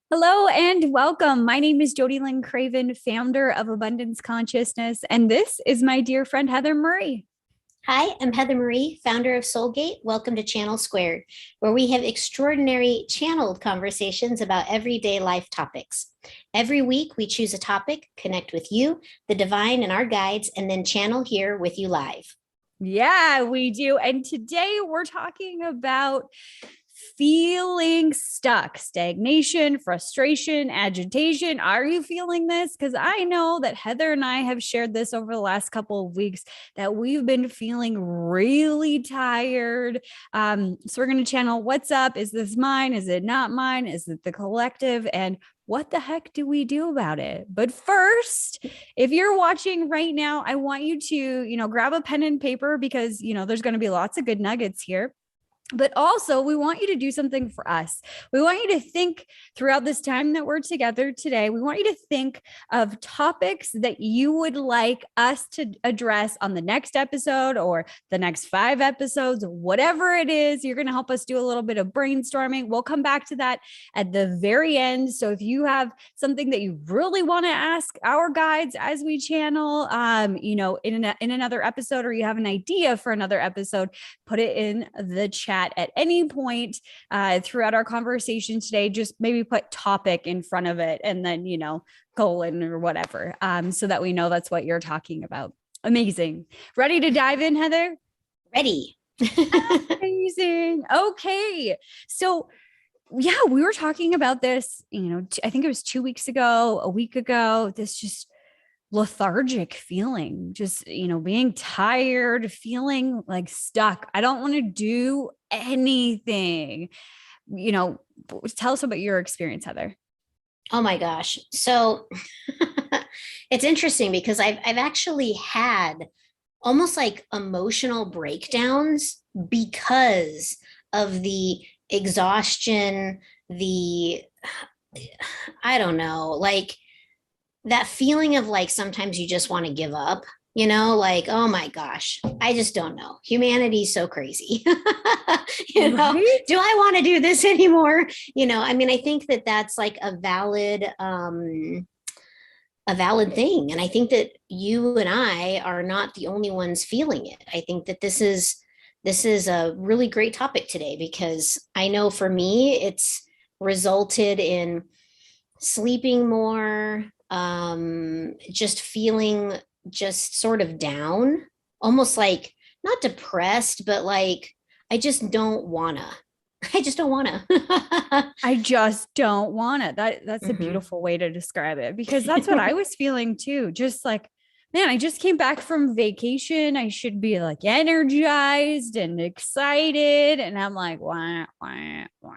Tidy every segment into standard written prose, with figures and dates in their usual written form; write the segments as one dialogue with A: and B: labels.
A: Hello and welcome. My name is Jody Lynn Craven, founder of Abundance Consciousness, and this is my dear friend Heather Murray.
B: Hi, I'm Heather Marie, founder of Soulgate. Welcome to Channel Squared, where we have extraordinary channeled conversations about everyday life topics. Every week, we choose a topic, connect with you, the divine, and our guides, and then channel here with you live.
A: Yeah, we do. And today we're talking about feeling stuck, stagnation, frustration, agitation. Are you feeling this? Because I know that Heather and I have shared this over the last couple of weeks that we've been feeling really tired. So we're going to channel what's up. Is this mine? Is it not mine? Is it the collective? And what the heck do we do about it? But first, if you're watching right now, I want you to, grab a pen and paper because, there's going to be lots of good nuggets here. But also, we want you to do something for us. We want you to think throughout this time that we're together today. We want you to think of topics that you would like us to address on the next episode or the next 5 episodes, whatever it is. You're going to help us do a little bit of brainstorming. We'll come back to that at the very end. So if you have something that you really want to ask our guides as we channel, in another episode, or you have an idea for another episode, put it in the chat at any point throughout our conversation today. Just maybe put topic in front of it and then, colon or whatever, so that we know that's what you're talking about. Amazing. Ready to dive in, Heather?
B: Ready.
A: Amazing. Okay. So, yeah, we were talking about this, I think it was 2 weeks ago, a week ago, this just lethargic feeling, just, being tired, feeling like stuck. I don't want to do anything. You know, Tell us about your experience, Heather.
B: Oh my gosh. So it's interesting because I've actually had almost like emotional breakdowns because of the exhaustion, the I don't know, like that feeling of like sometimes you just want to give up, like, oh my gosh, I just don't know. Humanity's so crazy.
A: Right?
B: Do I want to do this anymore? I mean, I think that that's like a valid thing. And I think that you and I are not the only ones feeling it. I think that this is a really great topic today because I know for me it's resulted in sleeping more, just feeling just sort of down, almost like not depressed, but like I just don't wanna. I just don't wanna.
A: I just don't want it. That's a
B: Mm-hmm.
A: beautiful way to describe it because that's what I was feeling too. Just like, man, I just came back from vacation. I should be like energized and excited. And I'm like, wah, wah, wah.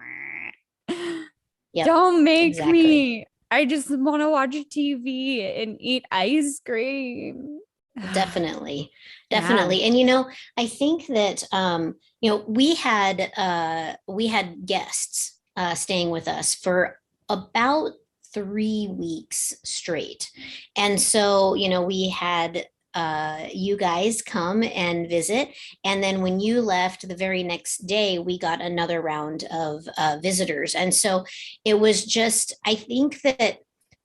B: Yep,
A: Don't make
B: exactly.
A: me. I just want to watch TV and eat ice cream.
B: Definitely.
A: Yeah.
B: Definitely. And I think that we had guests staying with us for about 3 weeks straight. And so, we had you guys come and visit. And then when you left the very next day, we got another round of visitors. And so it was just, I think that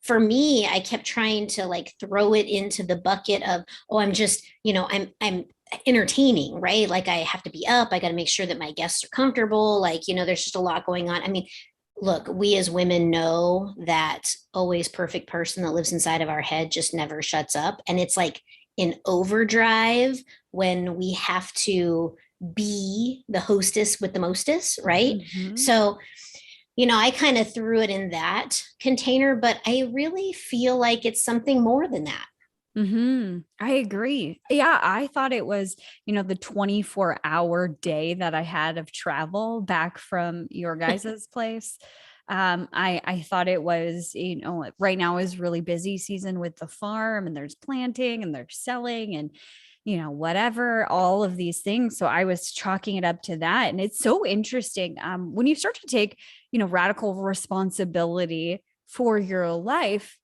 B: for me, I kept trying to like throw it into the bucket of, oh, I'm just, I'm entertaining, right? Like I have to be up. I got to make sure that my guests are comfortable. Like, there's just a lot going on. I mean, look, we as women know that always perfect person that lives inside of our head just never shuts up. And it's like in overdrive when we have to be the hostess with the mostess, right?
A: Mhm.
B: So, I kind of threw it in that container, but I really feel like it's something more than that.
A: I agree. Yeah, I thought it was, the 24-hour day that I had of travel back from your guys's place. I thought it was, right now is really busy season with the farm and there's planting and there's selling and whatever, all of these things. So I was chalking it up to that. And it's so interesting. When you start to take, radical responsibility for your life,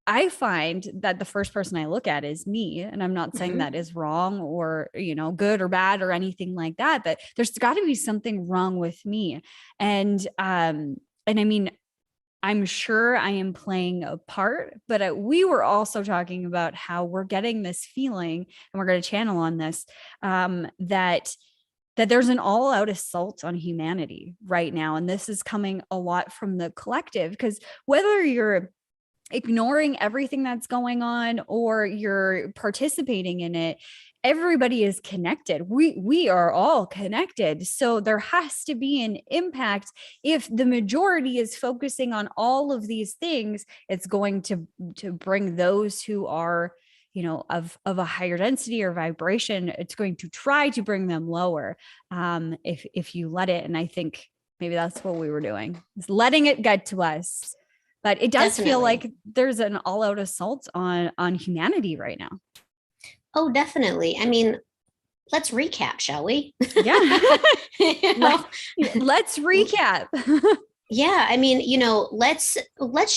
A: I find that the first person I look at is me. And I'm not saying
B: Mm-hmm.
A: that is wrong or, good or bad or anything like that, but there's got to be something wrong with me. And I mean, I'm sure I am playing a part, but we were also talking about how we're getting this feeling, and we're going to channel on this, that there's an all-out assault on humanity right now. And this is coming a lot from the collective, because whether you're ignoring everything that's going on or you're participating in it, everybody is connected. We are all connected. So there has to be an impact. If the majority is focusing on all of these things, it's going to bring those who are, you know, of a higher density or vibration, it's going to try to bring them lower, if you let it. And I think maybe that's what we were doing, is letting it get to us. But it does feel like there's an all-out assault on humanity right now.
B: Oh, definitely. I mean, let's recap, shall we?
A: Yeah. Let's recap.
B: Yeah, I mean, let's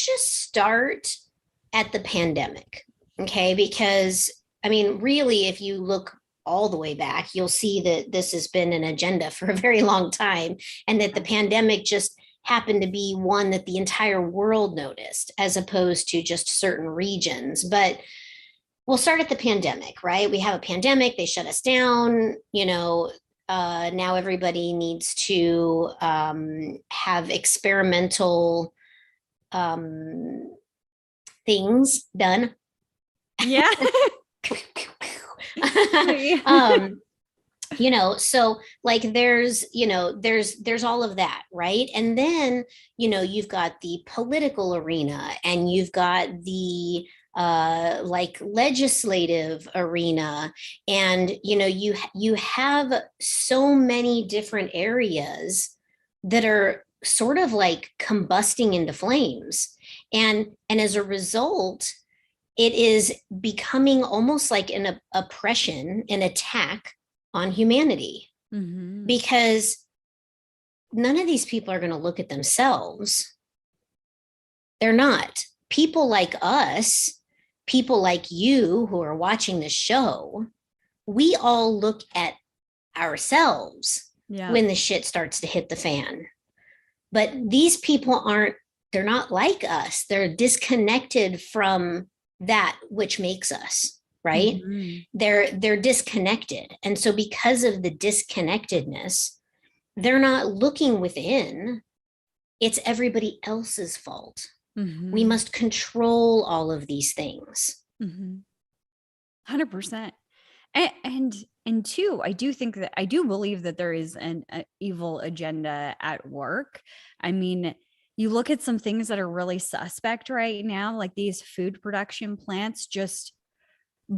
B: just start at the pandemic. Okay, because I mean, really, if you look all the way back, you'll see that this has been an agenda for a very long time, and that the pandemic just happened to be one that the entire world noticed as opposed to just certain regions. But we'll start at the pandemic, right? We have a pandemic, they shut us down, now everybody needs to have experimental things done.
A: Yeah.
B: So like there's all of that, right? And then you've got the political arena, and you've got the like legislative arena, and you have so many different areas that are sort of like combusting into flames, and as a result it is becoming almost like an oppression, an attack on humanity, because none of these people are going to look at themselves. They're not. People like us, people like you who are watching the show, we all look at ourselves when the shit starts to hit the fan. But these people they're not like us. They're disconnected from that which makes us, right? They're disconnected. And so because of the disconnectedness, they're not looking within. It's everybody else's fault. We must control all of these things.
A: 100%. And two, I do believe that there is an evil agenda at work. I mean, you look at some things that are really suspect right now, like these food production plants just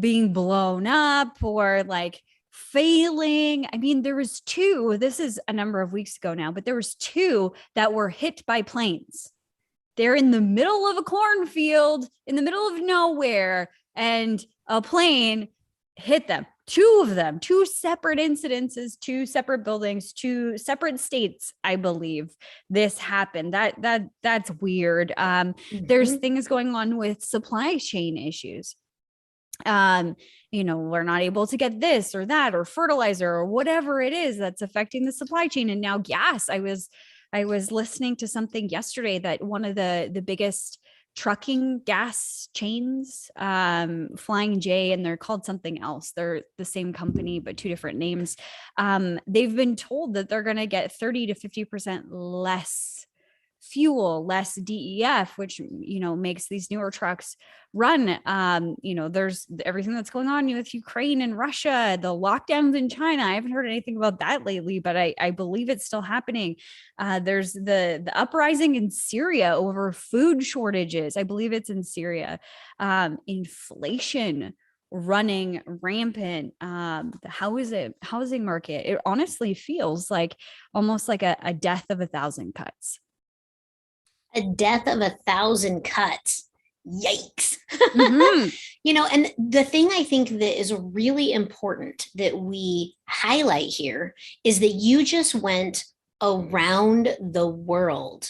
A: being blown up or like failing. I mean, there was 2, this is a number of weeks ago now, but there was 2 that were hit by planes. They're in the middle of a cornfield, in the middle of nowhere, and a plane hit them. 2 of them, 2 separate incidences, 2 separate buildings, 2 separate states. I believe this happened. That's weird. There's things going on with supply chain issues. We're not able to get this or that or fertilizer or whatever it is that's affecting the supply chain. And now gas. I was listening to something yesterday that one of the biggest trucking gas chains, Flying J, and they're called something else. They're the same company, but 2 different names. They've been told that they're going to get 30 to 50% less fuel, less DEF, which, makes these newer trucks run. There's everything that's going on with Ukraine and Russia, the lockdowns in China. I haven't heard anything about that lately, but I believe it's still happening. There's the uprising in Syria over food shortages. I believe it's in Syria. Inflation running rampant. The housing market, it honestly feels like almost like a death of 1,000 cuts.
B: A death of 1,000 cuts. Yikes. And the thing I think that is really important that we highlight here is that you just went around the world.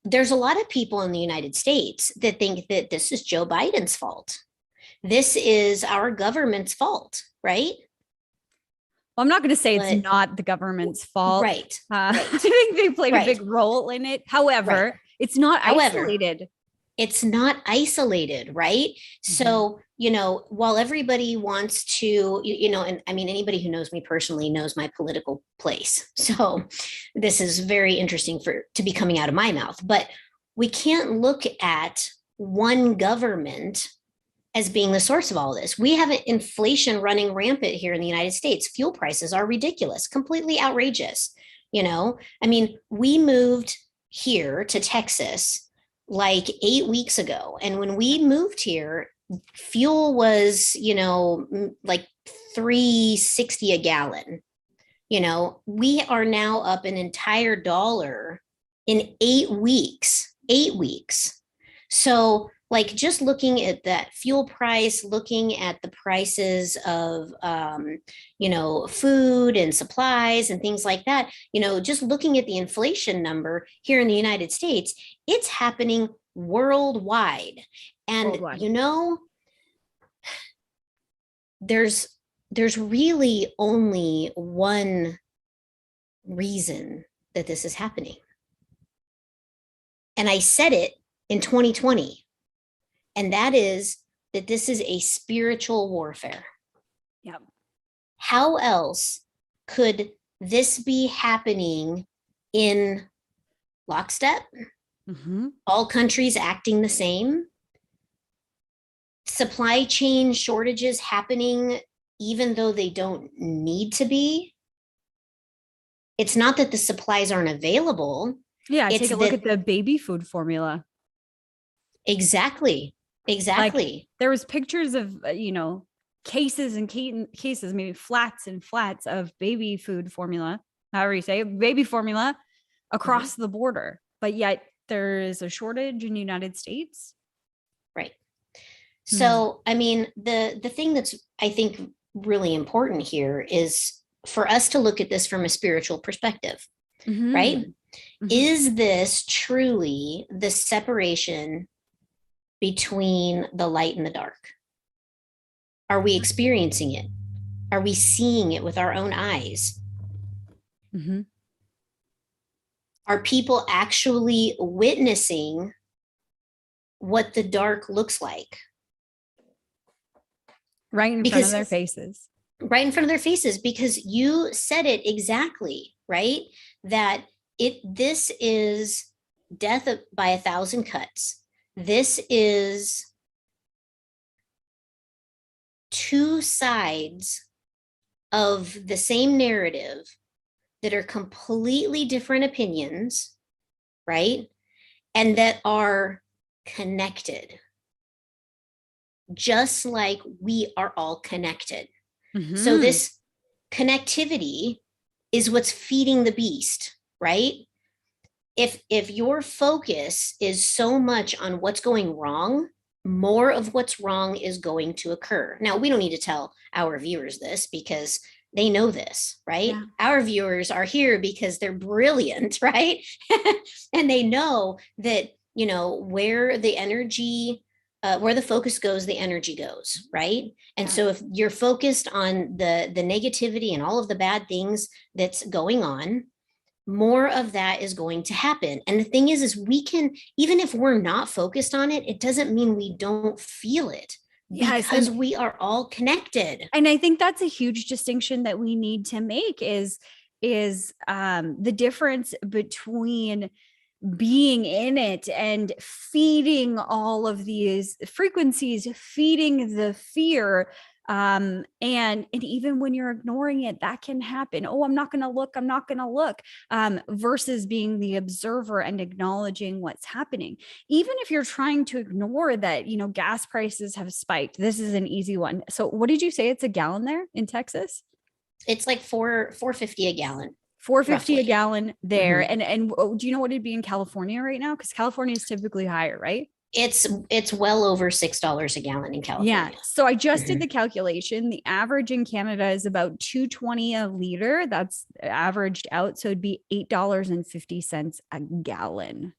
B: There's a lot of people in the United States that think that this is Joe Biden's fault. This is our government's fault, right?
A: Well, I'm not going to say it's not the government's fault.
B: Right.
A: I think they played a big role in it. However, It's not
B: However,
A: isolated.
B: it's not isolated, right?
A: Mhm.
B: So, while everybody wants to, and I mean, anybody who knows me personally knows my political place. So this is very interesting to be coming out of my mouth, but we can't look at one government as being the source of all of this. We have an inflation running rampant here in the United States. Fuel prices are ridiculous, completely outrageous. I mean, we moved here to Texas like 8 weeks ago. And when we moved here, fuel was, like 3.60 a gallon. We are now up an entire dollar in 8 weeks. 8 weeks. So, like, just looking at that fuel price, looking at the prices of, food and supplies and things like that, just looking at the inflation number here in the United States, it's happening worldwide. And,
A: Worldwide.
B: there's really only one reason that this is happening. And I said it in 2020. And that is that this is a spiritual warfare.
A: Yep.
B: How else could this be happening in lockstep?
A: Mm-hmm.
B: All countries acting the same? Supply chain shortages happening even though they don't need to be? It's not that the supplies aren't available.
A: Yeah,
B: It's
A: take a look
B: that
A: at the baby food formula.
B: exactly,
A: Like
B: exactly.
A: there was pictures of cases and cases, maybe flats and flats of baby food formula, however you say it, baby formula
B: Mhm.
A: across the border. But yet there is a shortage in the United States.
B: Right.
A: Hmm.
B: So, I mean, the thing that's I think really important here is for us to look at this from a spiritual perspective, right?
A: Hmm. Hmm.
B: Is this truly the separation between the light and the dark? Are we experiencing it? Are we seeing it with our own eyes?
A: Hmm.
B: Are people actually witnessing what the dark looks like?
A: Right in front of their
B: Because
A: faces.
B: right in front of their faces, because you said it exactly, right? That this is death by 1,000 cuts. This is two sides of the same narrative that are completely different opinions, right? And that are connected, just like we are all connected. So,
A: Hmm.
B: this connectivity is what's feeding the beast, right? If your focus is so much on what's going wrong, more of what's wrong is going to occur. Now, we don't need to tell our viewers this because they know this, right?
A: Yeah.
B: Our viewers are here because they're brilliant, right? And they know that, where the energy, where the focus goes, the energy goes, right? And
A: Yeah.
B: so if you're focused on the negativity and all of the bad things that's going on, more of that is going to happen. And the thing is we can, even if we're not focused on it, it doesn't mean we don't feel it
A: Yes.
B: because we are all connected.
A: And I think that's a huge distinction that we need to make is the difference between being in it and feeding all of these frequencies, feeding the fear, and even when you're ignoring it, that can happen. Oh, I'm not going to look, I'm not going to look, versus being the observer and acknowledging what's happening. Even if you're trying to ignore that, gas prices have spiked, this is an easy one. So what did you say, it's a gallon there in Texas?
B: It's like 4.50 a gallon,
A: 450 a
B: roughly.
A: gallon there.
B: Mhm.
A: And do you know what it'd be in California right now? Because California is typically higher, right?
B: It's well over $6 a gallon in
A: Yeah.
B: California.
A: So I just did
B: Mhm.
A: the calculation. The average in Canada is about 220 a liter. That's averaged out. So it'd be $8.50 a gallon.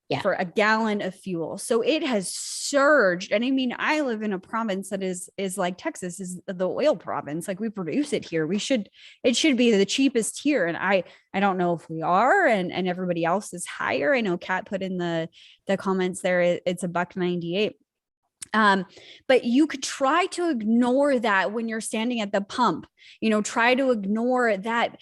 B: Yeah.
A: for a gallon of fuel. So it has surged. And I mean, I live in a province that is like Texas is the oil province. Like we produce it here. It should be the cheapest here. And I don't know if we are, and everybody else is higher. I know Kat put in the comments there, it's $1.98. But you could try to ignore that when you're standing at the pump, try to ignore that.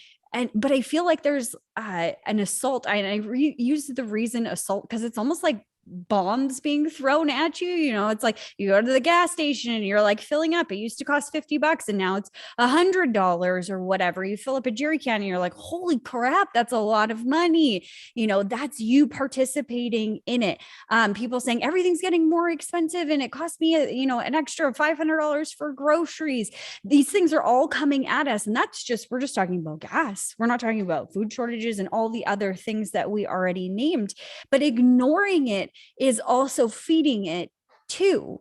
A: But I feel like there's an assault. I use the reason assault because it's almost like bombs being thrown at you. It's like you go to the gas station and you're like filling up. It used to cost $50 and now it's $100 or whatever. You fill up a jerry can and you're like, holy crap, that's a lot of money. That's you participating in it. People saying everything's getting more expensive and it cost me an extra $500 for groceries. These things are all coming at us, and we're just talking about gas. We're not talking about food shortages and all the other things that we already named. But ignoring it is also feeding it too,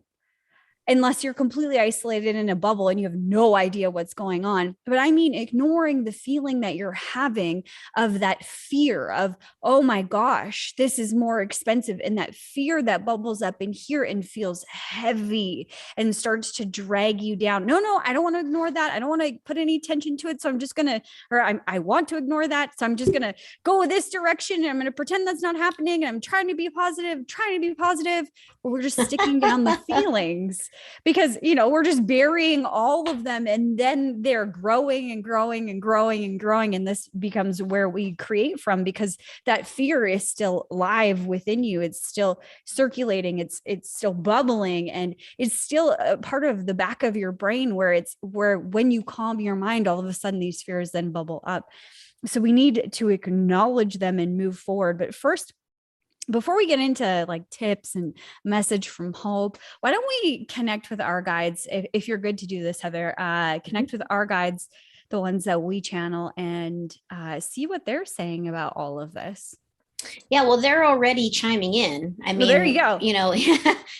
A: unless you're completely isolated in a bubble and you have no idea what's going on. But I mean, ignoring the feeling that you're having of that fear of, oh my gosh, this is more expensive. And that fear that bubbles up in here and feels heavy and starts to drag you down. No, I don't want to ignore that. I don't want to put any attention to it. So I'm just going to, I want to ignore that. So I'm just going to go this direction and I'm going to pretend that's not happening. And I'm trying to be positive, but we're just sticking down the feelings. Because, we're just burying all of them and then they're growing and growing and growing and growing. And this becomes where we create from, because that fear is still live within you. It's still circulating. It's still bubbling, and it's still a part of the back of your brain where when you calm your mind, all of a sudden these fears then bubble up. So we need to acknowledge them and move forward. But first, before we get into like tips and message from Hope, why don't we connect with our guides? If you're good to do this, Heather, connect with our guides, the ones that we channel, and see what they're saying about all of this.
B: Yeah, well, they're already chiming in. I mean,
A: there you go.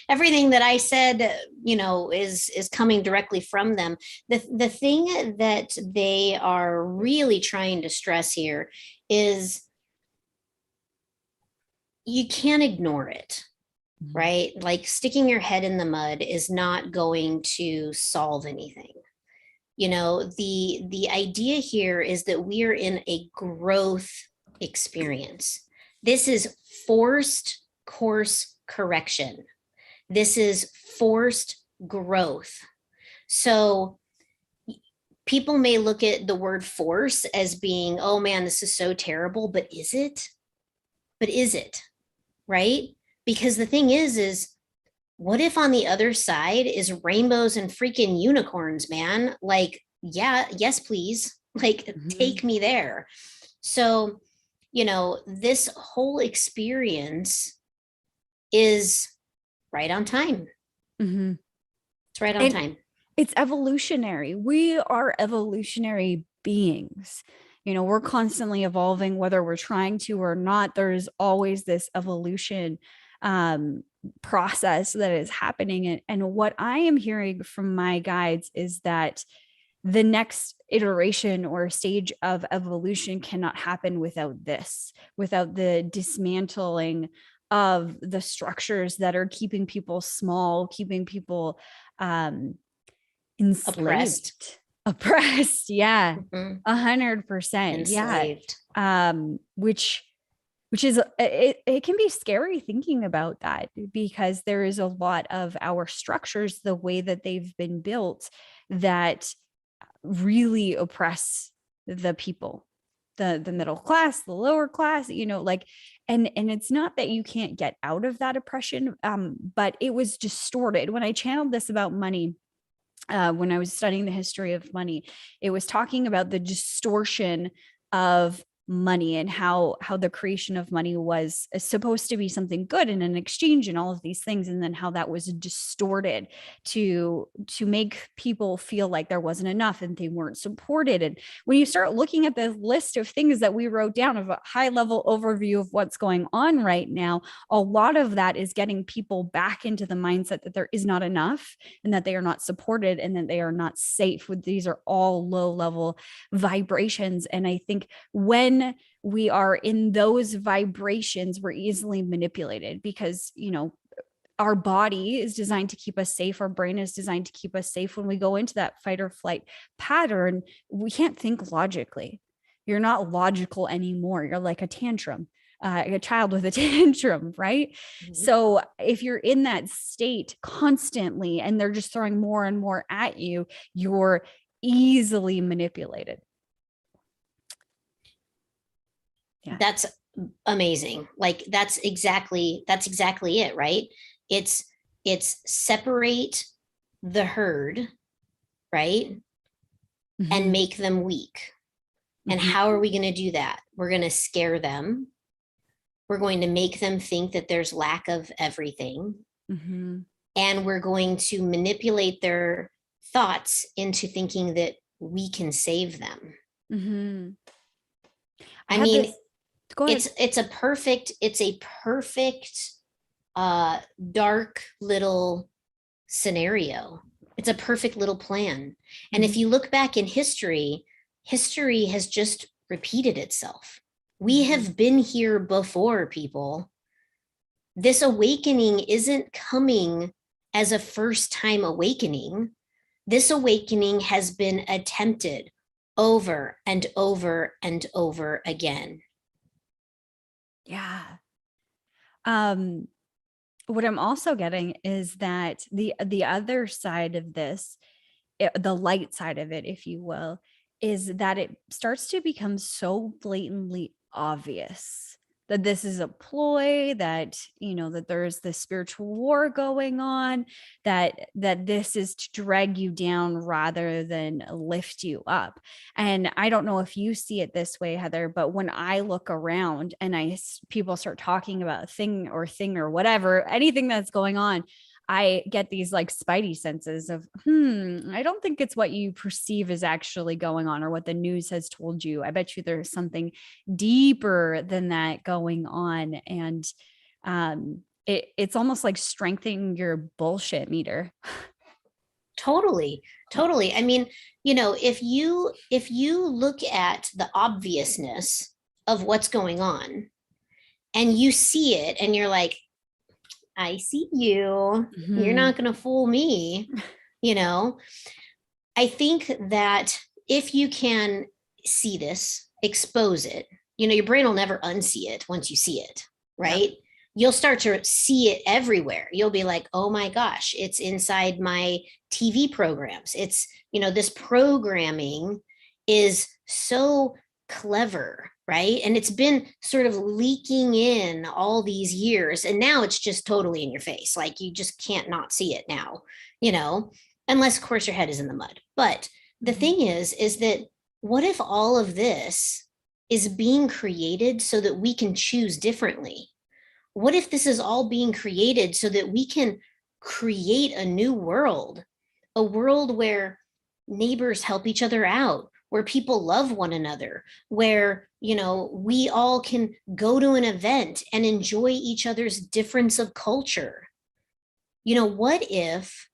B: Everything that I said, is coming directly from them. The thing that they are really trying to stress here is you can't ignore it, right? Like sticking your head in the mud is not going to solve anything. The idea here is that we are in a growth experience. This is forced course correction. This is forced growth. So people may look at the word force as being, oh man, this is so terrible, but is it? Right? Because the thing is what if on the other side is rainbows and freaking unicorns, man? Like, yeah, yes, please. Like, take me there. So, this whole experience is right on time. It's right on time.
A: It's evolutionary. We are evolutionary beings. We're constantly evolving, whether we're trying to or not. There's always this evolution process that is happening. And what I am hearing from my guides is that the next iteration or stage of evolution cannot happen without the dismantling of the structures that are keeping people small, keeping people enslaved. Oppressed. Yeah. 100%.
B: Enslaved.
A: Yeah. Which is, it can be scary thinking about that, because there is a lot of our structures, the way that they've been built, that really oppress the people, the middle class, the lower class, and it's not that you can't get out of that oppression. But it was distorted. When I channeled this about money, when I was studying the history of money, it was talking about the distortion of money and how the creation of money was supposed to be something good and an exchange and all of these things, and then how that was distorted to make people feel like there wasn't enough and they weren't supported. And when you start looking at the list of things that we wrote down, of a high level overview of what's going on right now, a lot of that is getting people back into the mindset that there is not enough and that they are not supported and that they are not safe. These are all low level vibrations. And I think when when we are in those vibrations, we're easily manipulated because, our body is designed to keep us safe. Our brain is designed to keep us safe. When we go into that fight or flight pattern, we can't think logically. You're not logical anymore. You're like a tantrum, a child with a tantrum, right? Mm-hmm. So if you're in that state constantly and they're just throwing more and more at you, you're easily manipulated.
B: Yeah. That's amazing. Like that's exactly it, right? It's separate the herd, right? Mm-hmm. And make them weak. And mm-hmm. How are we going to do that? We're going to scare them. We're going to make them think that there's lack of everything. Mm-hmm. And we're going to manipulate their thoughts into thinking that we can save them. Mm-hmm. I mean, it's a perfect dark little scenario. It's a perfect little plan. And if you look back in history has just repeated itself. We have been here before, people. This awakening isn't coming as a first-time awakening. This awakening has been attempted over and over and over again.
A: Yeah. What I'm also getting is that the other side of this, the light side of it, if you will, is that it starts to become so blatantly obvious that this is a ploy, that, that there's this spiritual war going on, that this is to drag you down rather than lift you up. And I don't know if you see it this way, Heather, but when I look around and people start talking about thing or whatever, anything that's going on, I get these like spidey senses of, I don't think it's what you perceive is actually going on or what the news has told you. I bet you there's something deeper than that going on. And it's almost like strengthening your bullshit meter.
B: Totally. I mean, if you look at the obviousness of what's going on and you see it and you're like, I see you. Mm-hmm. You're not going to fool me. I think that if you can see this, expose it, your brain will never unsee it once you see it, right? Yeah. You'll start to see it everywhere. You'll be like, oh my gosh, it's inside my TV programs. It's, this programming is so clever, right? And it's been sort of leaking in all these years. And now it's just totally in your face. Like you just can't not see it now, unless of course your head is in the mud. But the thing is that what if all of this is being created so that we can choose differently? What if this is all being created so that we can create a new world, a world where neighbors help each other out, where people love one another, where, we all can go to an event and enjoy each other's difference of culture? What if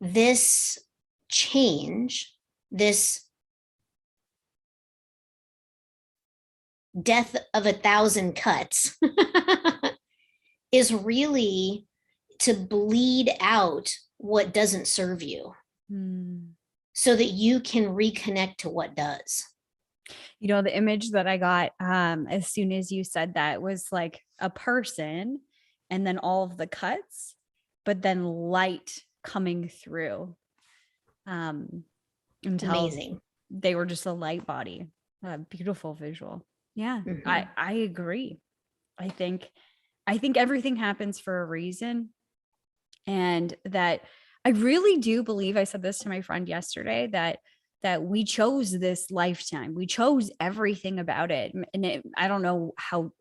B: this change, this death of 1,000 cuts is really to bleed out what doesn't serve you so that you can reconnect to what does?
A: The image that I got as soon as you said that was like a person and then all of the cuts, but then light coming through. Until
B: amazing.
A: They were just a light body. A beautiful visual. Yeah, mm-hmm. I agree. I think everything happens for a reason. And that I really do believe, I said this to my friend yesterday, that we chose this lifetime. We chose everything about it. And I don't know how,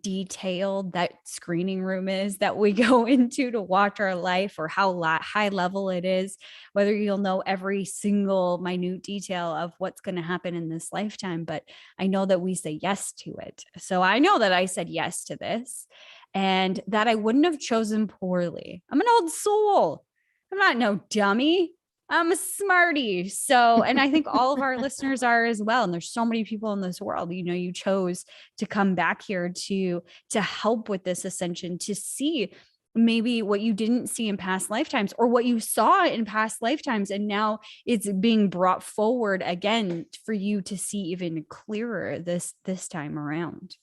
A: detailed that screening room is that we go into to watch our life, or how high level it is, whether you'll know every single minute detail of what's going to happen in this lifetime. But I know that we say yes to it. So I know that I said yes to this and that I wouldn't have chosen poorly. I'm an old soul. I'm not no dummy. I'm a smarty. So, and I think all of our listeners are as well. And there's so many people in this world, you know, you chose to come back here to help with this ascension, to see maybe what you didn't see in past lifetimes or what you saw in past lifetimes. And now it's being brought forward again for you to see even clearer this time around.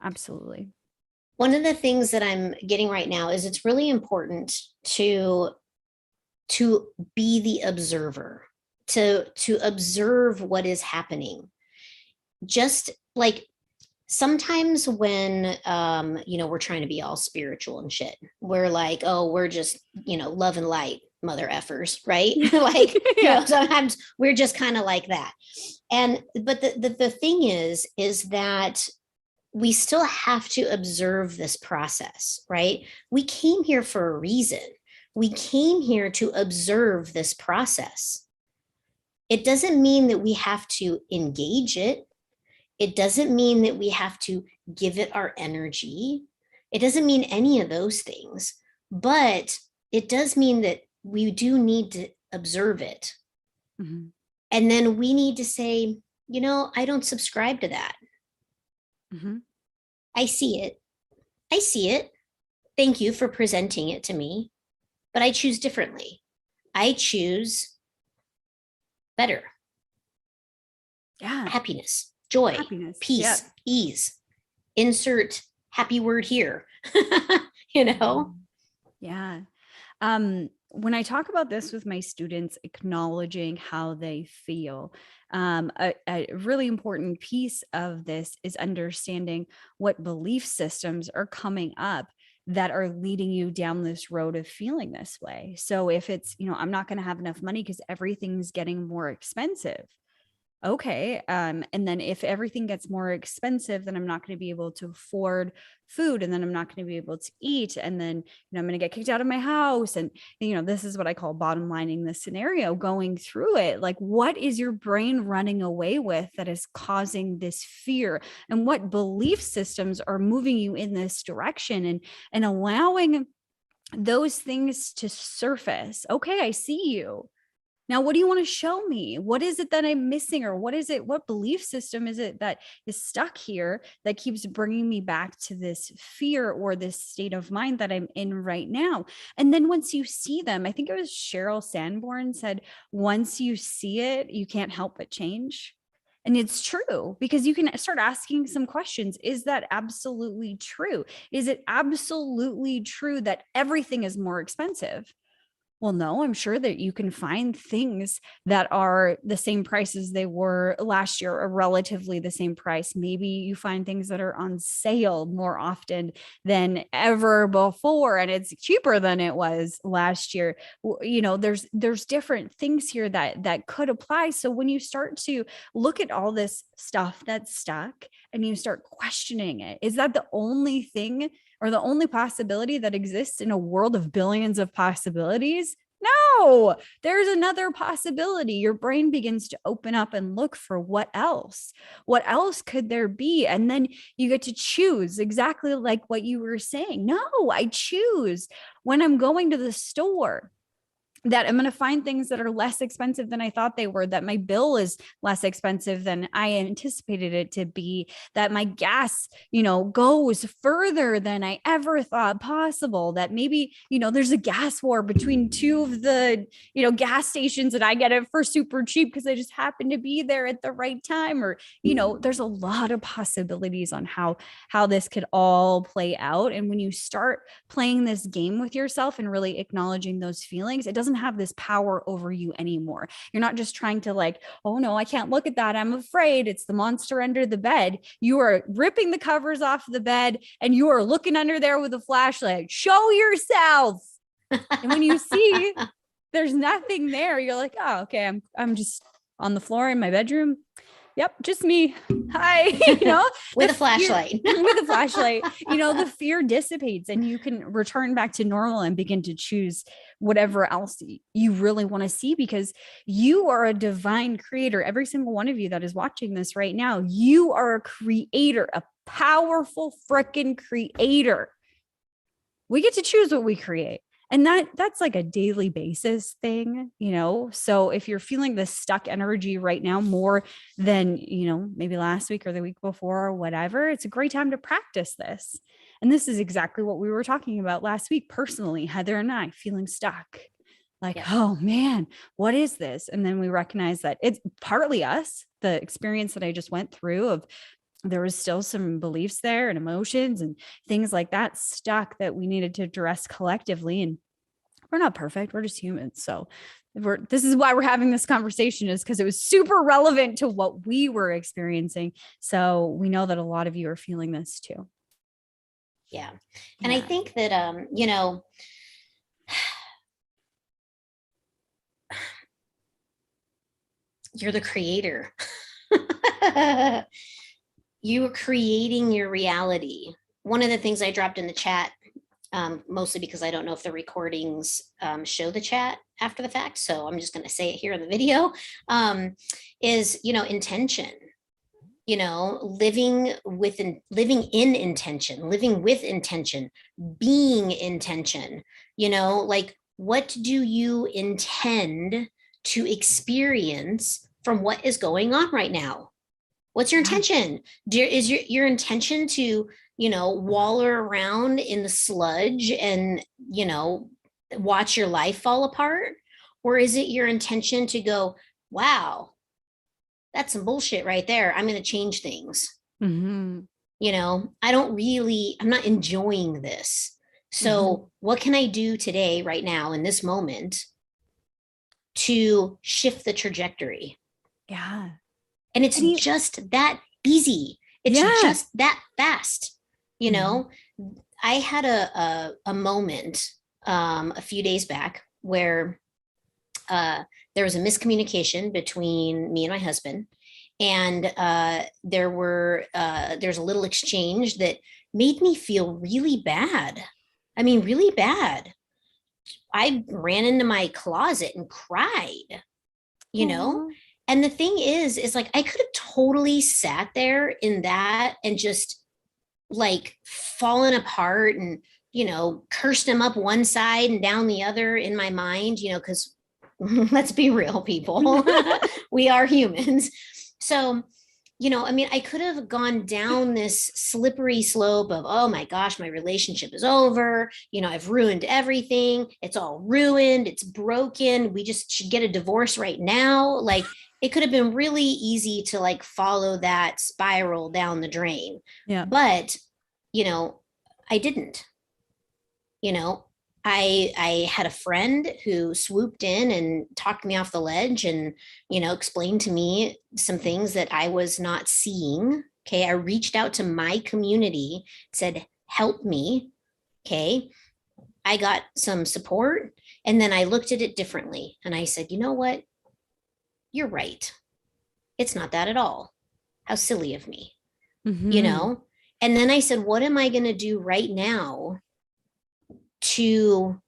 A: Absolutely.
B: One of the things that I'm getting right now is it's really important to be the observer, to observe what is happening. Just like sometimes when we're trying to be all spiritual and shit, we're like, oh, we're just, love and light mother effers, right? Like,
A: Yeah.
B: sometimes we're just kind of like that. But the thing is that we still have to observe this process, right? We came here for a reason. We came here to observe this process. It doesn't mean that we have to engage it. It doesn't mean that we have to give it our energy. It doesn't mean any of those things, but it does mean that we do need to observe it.
A: Mm-hmm.
B: And then we need to say, I don't subscribe to that.
A: Mm-hmm.
B: I see it. I see it. Thank you for presenting it to me, but I choose differently. I choose better.
A: Yeah.
B: Happiness, joy,
A: Happiness.
B: peace,
A: Yep.
B: ease. Insert happy word here.
A: Yeah. When I talk about this with my students, acknowledging how they feel, a really important piece of this is understanding what belief systems are coming up that are leading you down this road of feeling this way. So if it's, I'm not going to have enough money because everything's getting more expensive. Okay. And then if everything gets more expensive, then I'm not going to be able to afford food, and then I'm not going to be able to eat. And then, I'm going to get kicked out of my house. And, this is what I call bottom lining this scenario, going through it. Like, what is your brain running away with that is causing this fear? And what belief systems are moving you in this direction and allowing those things to surface? Okay, I see you. Now, what do you want to show me? What is it that I'm missing? Or what belief system is it that is stuck here that keeps bringing me back to this fear or this state of mind that I'm in right now? And then once you see them, I think it was Sheryl Sandborn said, once you see it, you can't help but change. And it's true, because you can start asking some questions. Is that absolutely true? Is it absolutely true that everything is more expensive? Well, no, I'm sure that you can find things that are the same price as they were last year, or relatively the same price. Maybe you find things that are on sale more often than ever before, and it's cheaper than it was last year. There's different things here that could apply. So when you start to look at all this stuff that's stuck and you start questioning it, is that the only thing or the only possibility that exists in a world of billions of possibilities? No, there's another possibility. Your brain begins to open up and look for what else could there be? And then you get to choose, exactly like what you were saying. No, I choose when I'm going to the store that I'm going to find things that are less expensive than I thought they were, that my bill is less expensive than I anticipated it to be, that my gas, goes further than I ever thought possible, that maybe, there's a gas war between two of the, gas stations that I get it for super cheap because I just happen to be there at the right time. Or, there's a lot of possibilities on how this could all play out. And when you start playing this game with yourself and really acknowledging those feelings, it doesn't have this power over you anymore. You're not just trying to like, oh no, I can't look at that, I'm afraid, it's the monster under the bed. You are ripping the covers off the bed and you are looking under there with a flashlight. Show yourself. And when you see there's nothing there, you're like, oh, okay, I'm just on the floor in my bedroom. Yep, just me. Hi,
B: with a flashlight.
A: With a flashlight, the fear dissipates and you can return back to normal and begin to choose whatever else you really want to see, because you are a divine creator. Every single one of you that is watching this right now, you are a creator, a powerful freaking creator. We get to choose what we create. And that's like a daily basis thing, so if you're feeling this stuck energy right now more than maybe last week or the week before or whatever, it's a great time to practice this. And this is exactly what we were talking about last week personally, Heather and I, feeling stuck, like,
B: Yep.
A: oh man, what is this? And then we recognize that it's partly us, the experience that I just went through of, there was still some beliefs there and emotions and things like that stuck that we needed to address collectively. And we're not perfect. We're just humans. So this is why we're having this conversation, is because it was super relevant to what we were experiencing. So we know that a lot of you are feeling this too.
B: Yeah. And I think that, you're the creator. You are creating your reality. One of the things I dropped in the chat, mostly because I don't know if the recordings show the chat after the fact, so I'm just going to say it here in the video, is, intention. Living in intention, living with intention, being intention, like, what do you intend to experience from what is going on right now? What's your intention? Is your intention to, waller around in the sludge and, watch your life fall apart? Or is it your intention to go, wow, that's some bullshit right there, I'm going to change things.
A: Mm-hmm.
B: I'm not enjoying this. So what can I do today, right now, in this moment, to shift the trajectory?
A: Yeah.
B: And it's just that easy. It's just that fast. I had a moment a few days back where there was a miscommunication between me and my husband. And there's a little exchange that made me feel really bad. I mean, really bad. I ran into my closet and cried, And the thing is like, I could have totally sat there in that and just like fallen apart and, cursed him up one side and down the other in my mind, because let's be real, people, we are humans. So, I could have gone down this slippery slope of, oh my gosh, my relationship is over. I've ruined everything. It's all ruined. It's broken. We just should get a divorce right now. Like, it could have been really easy to like follow that spiral down the drain.
A: Yeah.
B: But, I didn't. I had a friend who swooped in and talked me off the ledge and, explained to me some things that I was not seeing. Okay. I reached out to my community, said, help me. Okay. I got some support. And then I looked at it differently. And I said, you know what? You're right. It's not that at all. How silly of me, And then I said, what am I going to do right now to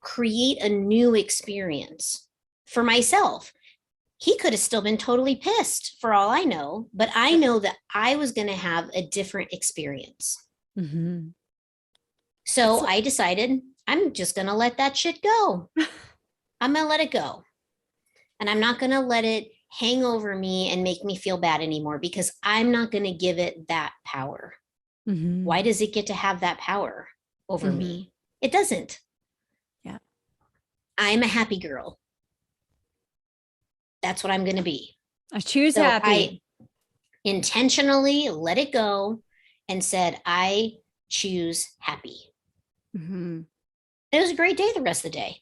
B: create a new experience for myself? He could have still been totally pissed for all I know, but I know that I was going to have a different experience. So I decided I'm just going to let that shit go. I'm going to let it go. And I'm not going to let it hang over me and make me feel bad anymore, because I'm not going to give it that power. Why does it get to have that power over me? It doesn't.
A: Yeah.
B: I'm a happy girl. That's what I'm going to be.
A: I choose happy.
B: I intentionally let it go and said, I choose happy. It was a great day the rest of the day.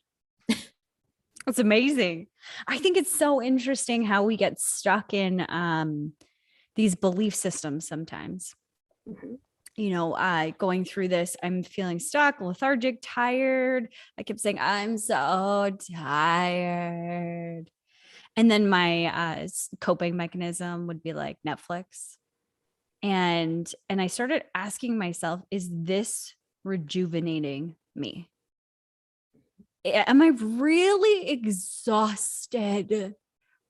A: It's amazing. I think it's so interesting how we get stuck in these belief systems sometimes. Going through this, I'm feeling stuck, lethargic, tired. I kept saying, I'm so tired. And then my coping mechanism would be like Netflix. And I started asking myself, is this rejuvenating me? Am I really exhausted?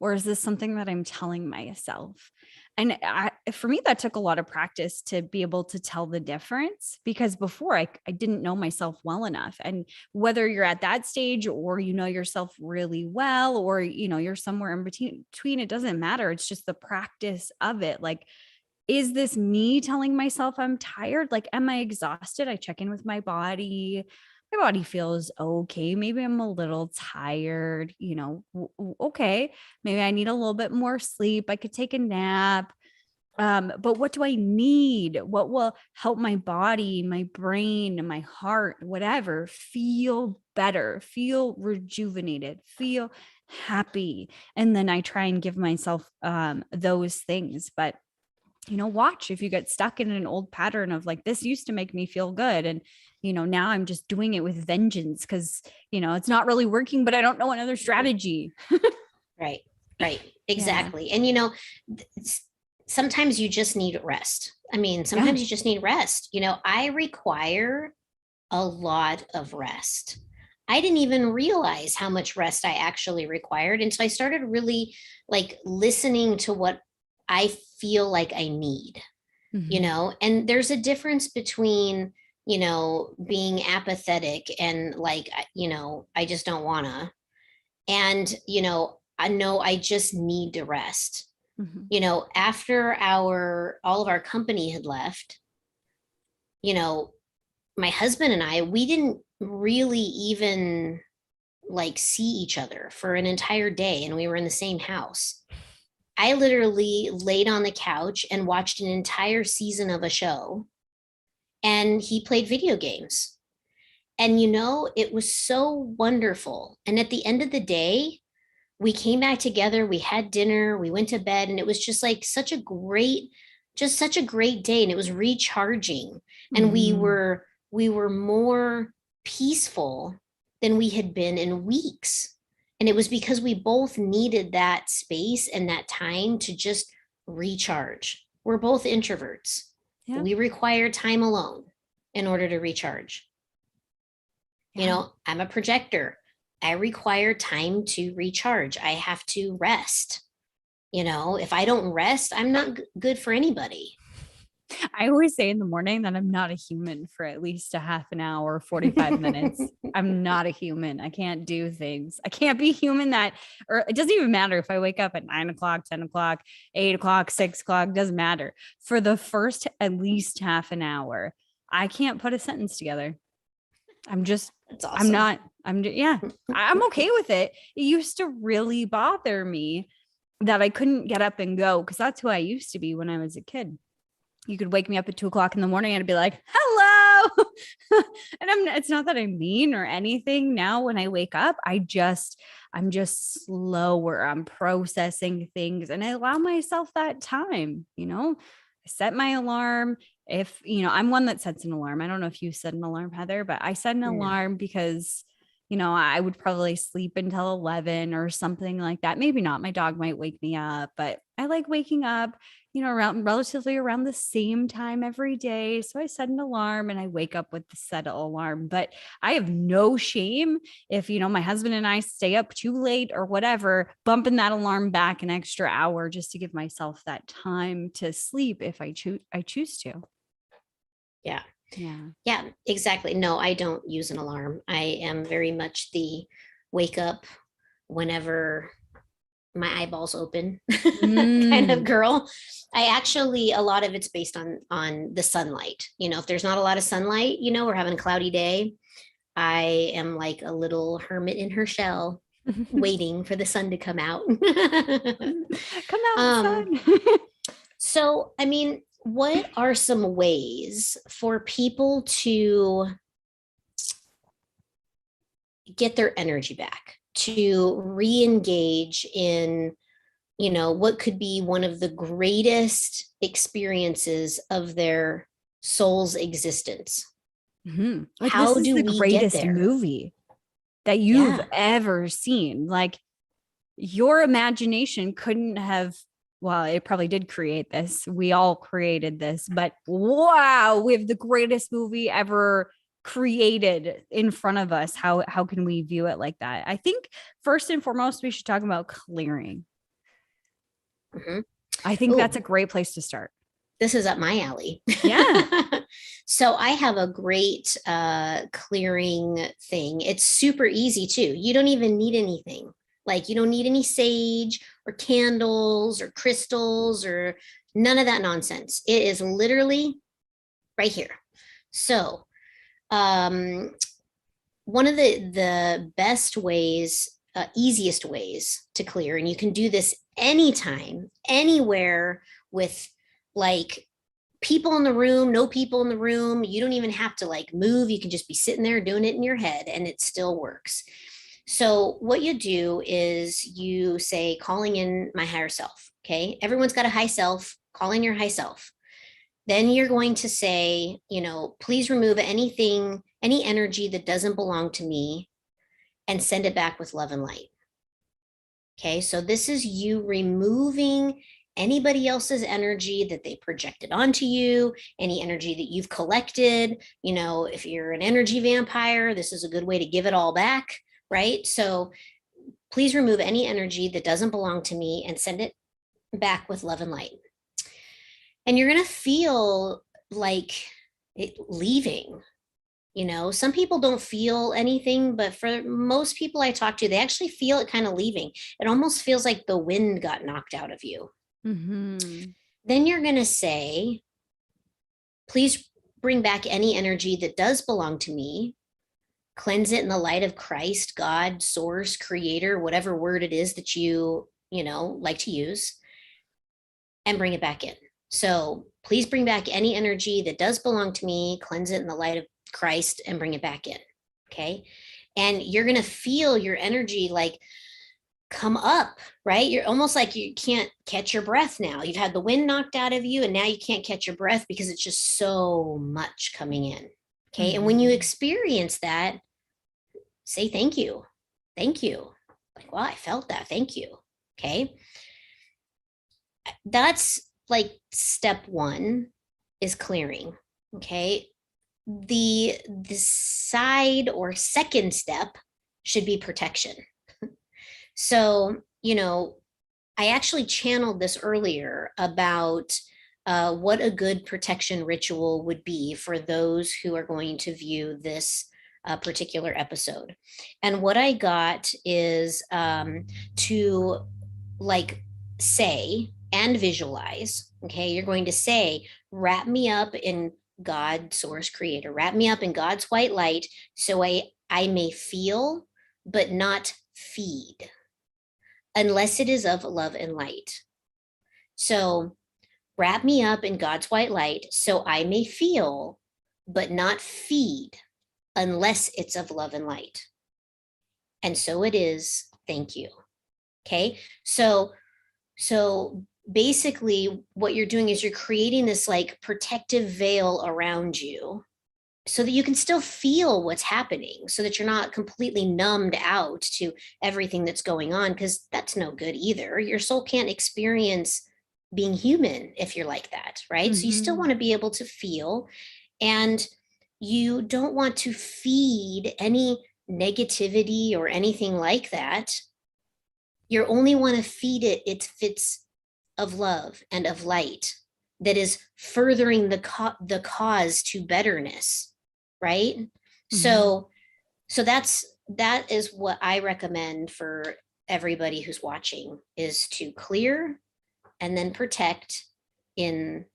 A: Or is this something that I'm telling myself? And for me, that took a lot of practice to be able to tell the difference, because before I didn't know myself well enough. And whether you're at that stage or you know yourself really well, or, you're somewhere in between, it doesn't matter. It's just the practice of it. Like, is this me telling myself I'm tired? Like, am I exhausted? I check in with my body. My body feels okay. Maybe I'm a little tired, okay. Maybe I need a little bit more sleep. I could take a nap. But what do I need? What will help my body, my brain, my heart, whatever, feel better, feel rejuvenated, feel happy? And then I try and give myself those things. But watch if you get stuck in an old pattern of like, this used to make me feel good. And, now I'm just doing it with vengeance because, it's not really working, but I don't know another strategy.
B: Right. Exactly. Yeah. And, sometimes you just need rest. I mean, sometimes you just need rest. I require a lot of rest. I didn't even realize how much rest I actually required until I started really like listening to what I feel like I need, and there's a difference between, being apathetic and like, I just don't wanna. And, I know I just need to rest. After all of our company had left, my husband and we didn't really even like see each other for an entire day, and we were in the same house. I literally laid on the couch and watched an entire season of a show, and he played video games. And it was so wonderful. And at the end of the day, we came back together, we had dinner, we went to bed, and it was just like such a great day. And it was recharging. And we were more peaceful than we had been in weeks. And it was because we both needed that space and that time to just recharge. We're both introverts. Yeah. We require time alone in order to recharge. Yeah. I'm a projector. I require time to recharge. I have to rest. If I don't rest, I'm not good for anybody.
A: I always say in the morning that I'm not a human for at least a half an hour, 45 minutes. I'm not a human. I can't do things. I can't be human or it doesn't even matter if I wake up at 9 o'clock, 10 o'clock, 8 o'clock, 6 o'clock, doesn't matter. For the first at least half an hour, I can't put a sentence together. That's awesome. I'm okay with it. It used to really bother me that I couldn't get up and go, because that's who I used to be when I was a kid. You could wake me up at 2 o'clock in the morning and I'd be like, hello. And it's not that I'm mean or anything. Now, when I wake up, I'm just slower. I'm processing things, and I allow myself that time. I set my alarm. If, I'm one that sets an alarm. I don't know if you set an alarm, Heather, but I set an alarm because, I would probably sleep until 11 or something like that. Maybe not. My dog might wake me up, but I like waking up, relatively around the same time every day. So I set an alarm and I wake up with the set alarm. But I have no shame if, my husband and I stay up too late or whatever, bumping that alarm back an extra hour just to give myself that time to sleep if I choose to.
B: Yeah. Yeah, exactly. No, I don't use an alarm. I am very much the wake up whenever my eyeballs open kind of girl. I actually, a lot of it's based on the sunlight. If there's not a lot of sunlight, we're having a cloudy day, I am like a little hermit in her shell waiting for the sun to come out.
A: Come out, sun.
B: So, I mean, what are some ways for people to get their energy back, to re-engage in, what could be one of the greatest experiences of their soul's existence?
A: Mm-hmm. Like, how do we get greatest movie that you've ever seen? Like, your imagination couldn't have, well, it probably did create this. We all created this, but wow, we have the greatest movie ever created in front of us. How can we view it like that? I think first and foremost, we should talk about clearing.
B: Mm-hmm.
A: I think that's
B: Oh,
A: a great place to start.
B: this is up my alley.
A: Yeah.
B: So I have a great clearing thing. It's super easy too. You don't even need anything. Like you don't need any sage or candles or crystals or none of that nonsense. It is literally right here. So um, one of the best ways, easiest ways to clear, and you can do this anytime, anywhere with like people in the room, no people in the room. You don't even have to like move. You can just be sitting there doing it in your head and it still works. So, what you do is you say, calling in my higher self. Okay. Everyone's got a high self, calling your high self. Then you're going to say, please remove anything, any energy that doesn't belong to me and send it back with love and light. Okay, so this is you removing anybody else's energy that they projected onto you, any energy that you've collected. If you're an energy vampire, this is a good way to give it all back, right? So please remove any energy that doesn't belong to me and send it back with love and light. And you're going to feel like it leaving. Some people don't feel anything, but for most people I talk to, they actually feel it kind of leaving. It almost feels like the wind got knocked out of you.
A: Mm-hmm.
B: Then you're going to say, please bring back any energy that does belong to me, cleanse it in the light of Christ, God, source, creator, whatever word it is that you like to use, and bring it back in. So please bring back any energy that does belong to me, cleanse it in the light of Christ, and bring it back in. Okay. And you're going to feel your energy like come up, right? You're almost like you can't catch your breath now. You've had the wind knocked out of you, and now you can't catch your breath because it's just so much coming in. Okay.
A: Mm-hmm.
B: And when you experience that, say thank you. Thank you. Like, wow, I felt that. Thank you. Okay. That's like step one is clearing. Okay. The side or second step should be protection. So, I actually channeled this earlier about what a good protection ritual would be for those who are going to view this particular episode. And what I got is to like say and visualize. Okay, you're going to say, wrap me up in God, source, creator, wrap me up in God's white light so I may feel, but not feed, unless it is of love and light. So wrap me up in God's white light so I may feel, but not feed, unless it's of love and light. And so it is. Thank you. Okay. So basically what you're doing is you're creating this like protective veil around you so that you can still feel what's happening, so that you're not completely numbed out to everything that's going on, because that's no good either. Your soul can't experience being human if you're like that, right? So you still want to be able to feel, and you don't want to feed any negativity or anything like that. You only want to feed it if it's of love and of light that is furthering the cause to betterness, right?
A: Mm-hmm.
B: So that is what I recommend for everybody who's watching, is to clear and then protect in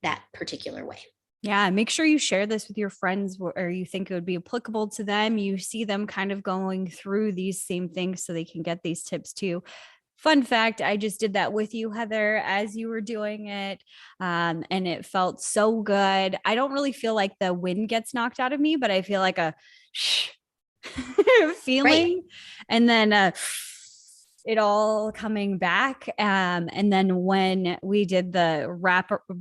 B: that particular way.
A: Yeah, make sure you share this with your friends or you think it would be applicable to them. You see them kind of going through these same things so they can get these tips too. Fun fact, I just did that with you, Heather, as you were doing it. And it felt so good. I don't really feel like the wind gets knocked out of me, but I feel like a feeling. Right. And then it all coming back. And then when we did the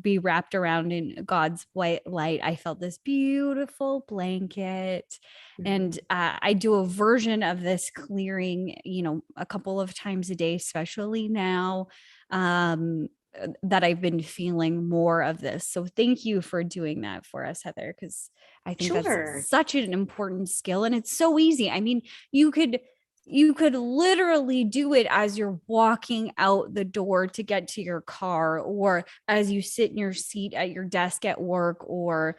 A: be wrapped around in God's white light, I felt this beautiful blanket. Mm-hmm. And I do a version of this clearing, a couple of times a day, especially now that I've been feeling more of this. So thank you for doing that for us, Heather, because I think that's such an important skill, and it's so easy. I mean, you could you could literally do it as you're walking out the door to get to your car, or as you sit in your seat at your desk at work, or,